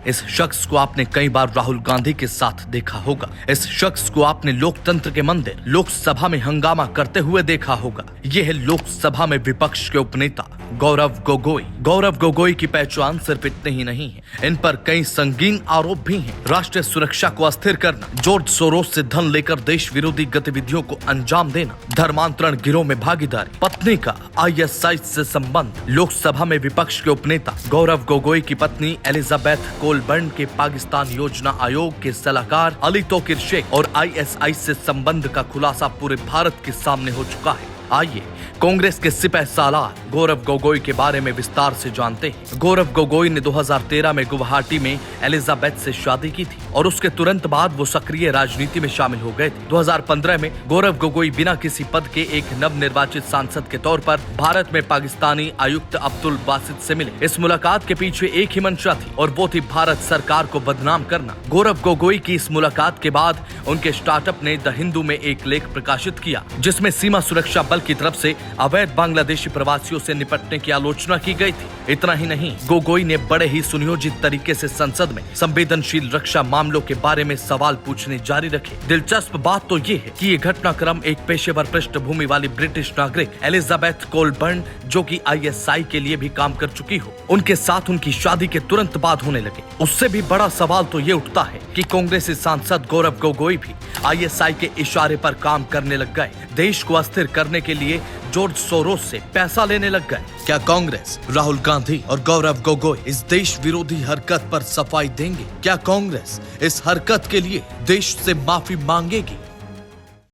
इस शख्स को आपने कई बार राहुल गांधी के साथ देखा होगा। इस शख्स को आपने लोकतंत्र के मंदिर लोकसभा में हंगामा करते हुए देखा होगा। यह है लोकसभा में विपक्ष के उपनेता गौरव गोगोई। गौरव गोगोई की पहचान सिर्फ इतने ही नहीं है, इन पर कई संगीन आरोप भी हैं। राष्ट्रीय सुरक्षा को अस्थिर करना, जॉर्ज सोरोस से धन लेकर देश विरोधी गतिविधियों को अंजाम देना, धर्मांतरण गिरोह में भागीदारी, पत्नी का ISI से संबंध। लोकसभा में विपक्ष के उपनेता गौरव गोगोई की पत्नी एलिजाबेथ कोलबर्न के पाकिस्तान योजना आयोग के सलाहकार अली तोकिर शेख और ISI से संबंध का खुलासा पूरे भारत के सामने हो चुका है। आइए कांग्रेस के सिपह सालार गौरव गोगोई के बारे में विस्तार से जानते हैं। गौरव गोगोई ने 2013 में गुवाहाटी में एलिजाबेथ से शादी की थी और उसके तुरंत बाद वो सक्रिय राजनीति में शामिल हो गए थे। 2015 में गौरव गोगोई बिना किसी पद के एक नवनिर्वाचित सांसद के तौर पर भारत में पाकिस्तानी आयुक्त अब्दुल बासित से मिले। इस मुलाकात के पीछे एक ही मंशा थी और वो थी भारत सरकार को बदनाम करना। गौरव गोगोई की इस मुलाकात के बाद उनके स्टार्टअप ने द हिंदू में एक लेख प्रकाशित किया जिसमें सीमा सुरक्षा बल की तरफ से अवैध बांग्लादेशी प्रवासियों से निपटने की आलोचना की गई थी। इतना ही नहीं, गोगोई ने बड़े ही सुनियोजित तरीके से संसद में संवेदनशील रक्षा मामलों के बारे में सवाल पूछने जारी रखे। दिलचस्प बात तो ये है कि ये घटनाक्रम एक पेशेवर पृष्ठभूमि वाली ब्रिटिश नागरिक एलिजाबेथ कोलबर्न, जो कि ISI के लिए भी काम कर चुकी हो, उनके साथ उनकी शादी के तुरंत बाद होने लगे। उससे भी बड़ा सवाल तो ये उठता है कि कांग्रेसी सांसद गौरव गोगोई भी ISI के इशारे पर काम करने लग गए। देश को अस्थिर करने के लिए जॉर्ज सोरोस से पैसा लेने लग गए। क्या कांग्रेस, राहुल गांधी और गौरव गोगोई इस देश विरोधी हरकत पर सफाई देंगे? क्या कांग्रेस इस हरकत के लिए देश से माफी मांगेगी?